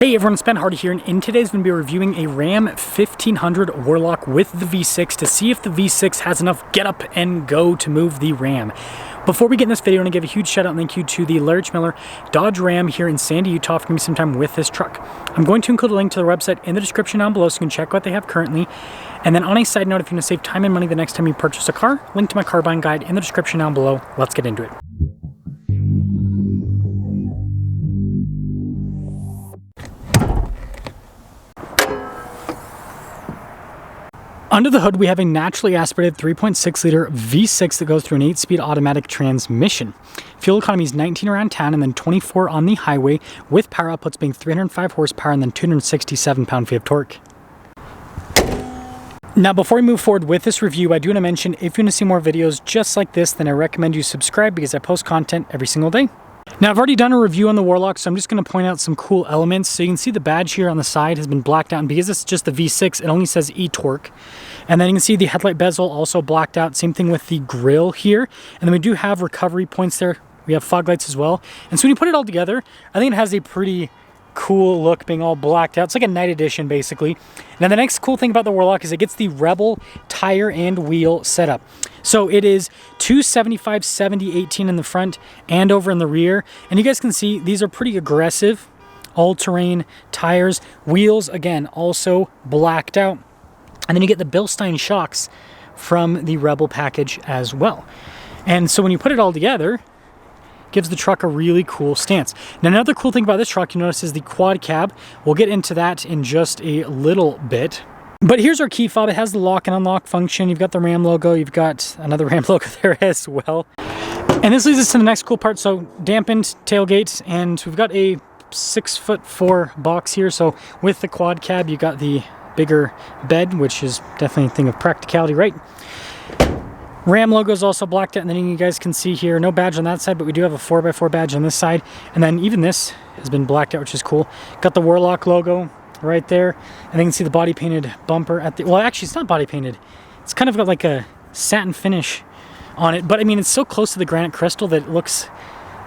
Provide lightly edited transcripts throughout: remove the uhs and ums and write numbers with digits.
Hey everyone, it's Ben Hardy here, and in today's I'm going to be reviewing a Ram 1500 Warlock with the V6 to see if the V6 has enough get up and go to move the Ram. Before we get in this video, I want to give a huge shout out and thank you to the Larry Miller Dodge Ram here in Sandy, Utah for giving me some time with this truck. I'm going to include a link to their website in the description down below so you can check what they have currently. And then on a side note, if you want to save time and money the next time you purchase a car, link to my car buying guide in the description down below. Let's get into it. Under the hood, we have a naturally aspirated 3.6 liter V6 that goes through an 8-speed automatic transmission. Fuel economy is 19 around town and then 24 on the highway, with power outputs being 305 horsepower and then 267 pound-feet of torque. Now, before we move forward with this review, I do want to mention if you want to see more videos just like this, then I recommend you subscribe because I post content every single day. Now, I've already done a review on the Warlock, so I'm just going to point out some cool elements. So you can see the badge here on the side has been blacked out, and because it's just the V6, it only says e-torque. And then you can see the headlight bezel also blacked out. Same thing with the grille here. And then we do have recovery points there. We have fog lights as well. And so when you put it all together, I think it has a pretty cool look being all blacked out. It's like a night edition basically. Now the next cool thing about the Warlock is it gets the Rebel tire and wheel setup. So it is 275, 70, 18 in the front and over in the rear. And you guys can see these are pretty aggressive all-terrain tires. Wheels, again, also blacked out. And then you get the Bilstein shocks from the Rebel package as well. And so when you put it all together, gives the truck a really cool stance. Now, another cool thing about this truck, you notice, is the quad cab. We'll get into that in just a little bit. But here's our key fob. It has the lock and unlock function. You've got the Ram logo. You've got another Ram logo there as well. And this leads us to the next cool part. So dampened tailgate, and we've got a 6'4" box here. So with the quad cab, you got the bigger bed, which is definitely a thing of practicality, right? Ram logo is also blacked out, and then you guys can see here, no badge on that side, but we do have a 4x4 badge on this side. And then even this has been blacked out, which is cool. Got the Warlock logo right there. And then you can see the body painted bumper at the, well, actually it's not body painted. It's kind of got like a satin finish on it, but I mean, it's so close to the granite crystal that it looks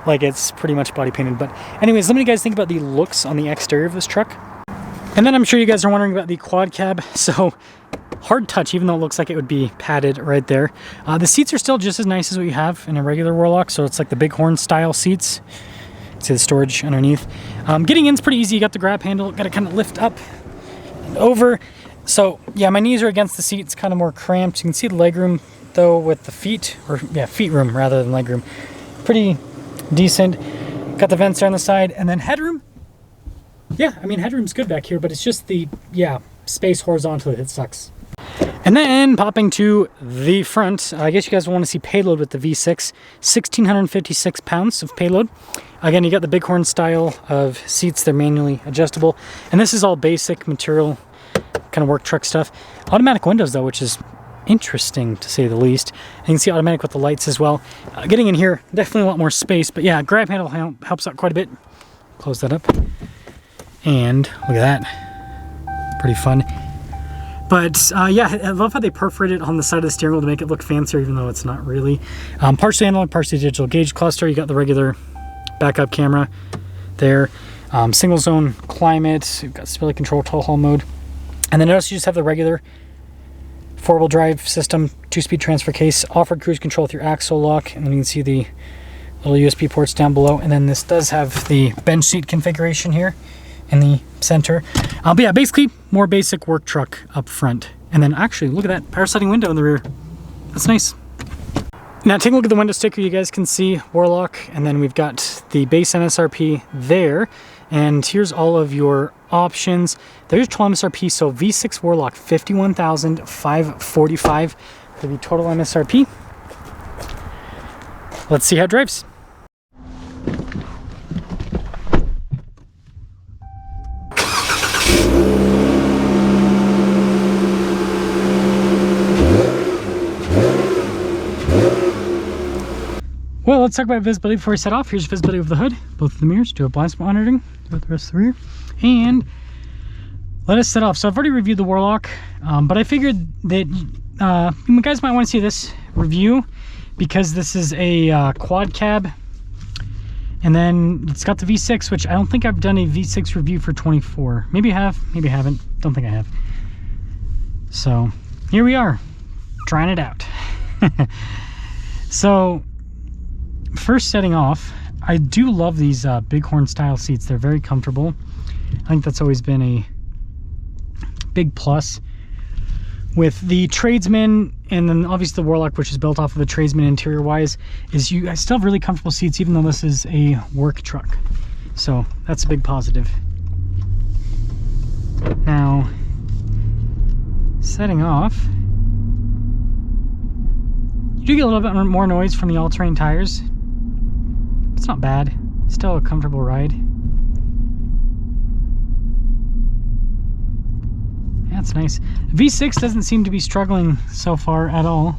like it's pretty much body painted. But anyways, let me guys think about the looks on the exterior of this truck. And then I'm sure you guys are wondering about the quad cab. So hard touch, even though it looks like it would be padded right there. The seats are still just as nice as what you have in a regular Warlock. So it's like the Bighorn style seats. See the storage underneath. Getting in's pretty easy. You got the grab handle, got to kind of lift up and over. So yeah, my knees are against the seat. It's kind of more cramped. You can see the legroom though with the feet, or yeah, feet room rather than legroom. Pretty decent. Got the vents there on the side, and then headroom. Yeah, I mean, headroom's good back here, but it's just the, yeah, space horizontally that sucks. And then popping to the front, I guess you guys want to see payload with the V6, 1,656 pounds of payload. Again, you got the Bighorn style of seats. They're manually adjustable. And this is all basic material, kind of work truck stuff. Automatic windows though, which is interesting to say the least. And you can see automatic with the lights as well. Getting in here, definitely a lot more space, but yeah, grab handle helps out quite a bit. Close that up. And look at that, pretty fun. But yeah, I love how they perforated on the side of the steering wheel to make it look fancier, even though it's not really. Partially analog, partially digital gauge cluster. You got the regular backup camera there. Single zone climate. You've got stability control, tow haul mode. And then notice you just have the regular 4-wheel drive system, 2-speed transfer case, off-road cruise control with your axle lock, and then you can see the little USB ports down below. And then this does have the bench seat configuration here in the center. But yeah, basically more basic work truck up front. And then actually, look at that power sliding window in the rear. That's nice. Now take a look at the window sticker. You guys can see Warlock, and then we've got the base MSRP there. And here's all of your options. There's total MSRP, so V6 Warlock, $51,545 for the total MSRP. Let's see how it drives. Well, let's talk about visibility before we set off. Here's visibility of the hood, both of the mirrors, do a blind spot monitoring, do the rest of the rear, and let us set off. So I've already reviewed the Warlock, but I figured that you guys might want to see this review because this is a quad cab And then it's got the V6, which I don't think I've done a V6 review for 24. Maybe I have, maybe I haven't. Don't think I have. So here we are, trying it out. So first setting off, I do love these Bighorn style seats. They're very comfortable. I think that's always been a big plus with the Tradesman, and then obviously the Warlock, which is built off of the Tradesman interior wise, is I still have really comfortable seats even though this is a work truck. So that's a big positive. Now, setting off, you do get a little bit more noise from the all-terrain tires. It's not bad. Still a comfortable ride. That's nice. V6 doesn't seem to be struggling so far at all.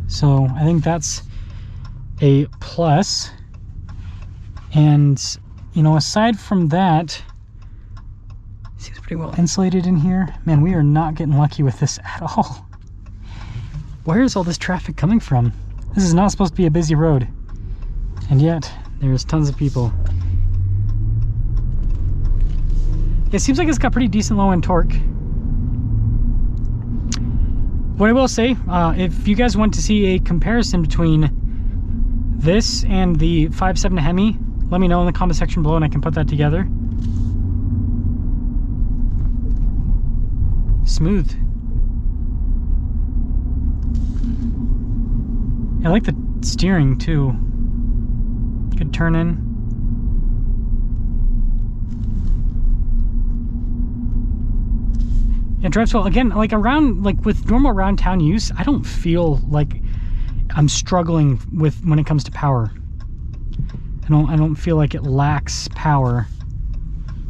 So I think that's a plus. And, you know, aside from that, it seems pretty well insulated in here. Man, we are not getting lucky with this at all. Where is all this traffic coming from? This is not supposed to be a busy road. And yet, there's tons of people. It seems like it's got pretty decent low end torque. What I will say, if you guys want to see a comparison between this and the 5.7 Hemi, let me know in the comment section below and I can put that together. Smooth. I like the steering too. Good turn in. It drives well. Again, like with normal around town use, I don't feel like I'm struggling with when it comes to power. I don't feel like it lacks power.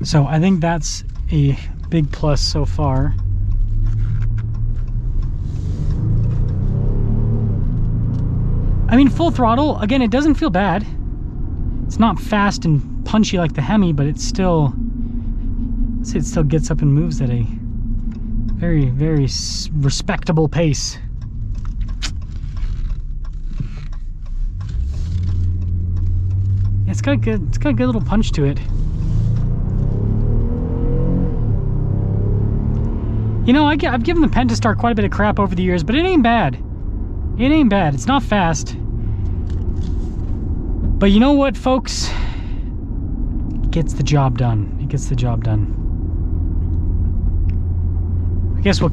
So I think that's a big plus so far. I mean, full throttle, again, it doesn't feel bad. It's not fast and punchy like the Hemi, but it's still, let's say it still gets up and moves at a very, very respectable pace. It's got a good little punch to it. You know, I've given the Pentastar quite a bit of crap over the years, but it ain't bad. It ain't bad. It's not fast. But you know what, folks? It gets the job done. It gets the job done. I guess we'll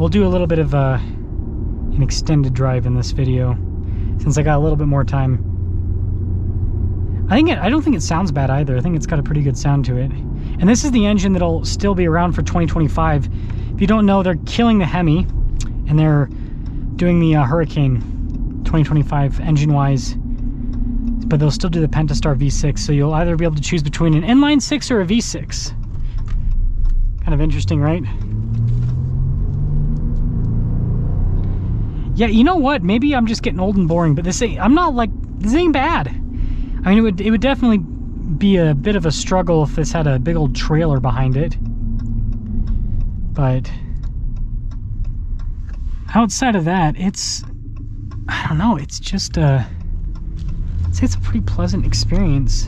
do a little bit of an extended drive in this video since I got a little bit more time. I don't think it sounds bad either. I think it's got a pretty good sound to it. And this is the engine that'll still be around for 2025. If you don't know, they're killing the Hemi and they're doing the Hurricane 2025 engine-wise. But they'll still do the Pentastar V6, so you'll either be able to choose between an inline 6 or a V6. Kind of interesting, right? Yeah, you know what? Maybe I'm just getting old and boring, but this ain't bad. I mean, it would definitely be a bit of a struggle if this had a big old trailer behind it. But outside of that, I don't know, it's just I'd say it's a pretty pleasant experience.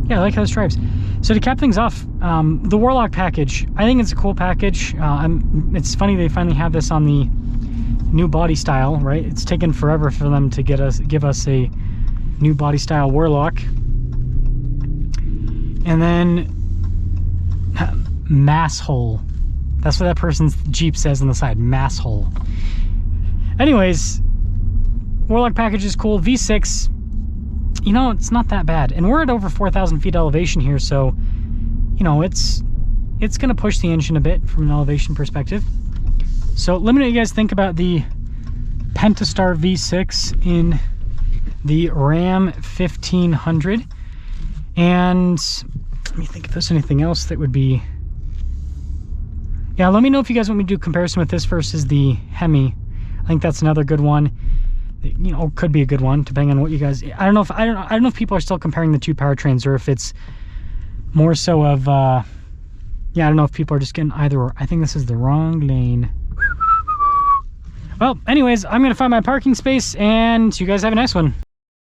Yeah, I like how this drives. So to cap things off, the Warlock package, I think it's a cool package. It's funny they finally have this on the new body style, right? It's taken forever for them to give us a new body style Warlock. And then mass hole. That's what that person's Jeep says on the side, mass hole. Anyways, Warlock package is cool. V6, you know, it's not that bad. And we're at over 4,000 feet elevation here, so, you know, it's gonna push the engine a bit from an elevation perspective. So let me know what you guys think about the Pentastar V6 in the Ram 1500. And let me think if there's anything else that would be... Yeah, let me know if you guys want me to do a comparison with this versus the Hemi. I think that's another good one. You know, could be a good one depending on what you guys... I don't know if people are still comparing the two powertrains or if it's more so of Yeah, I don't know if people are just getting either or. I think this is the wrong lane. Well, anyways, I'm gonna find my parking space and you guys have a nice one.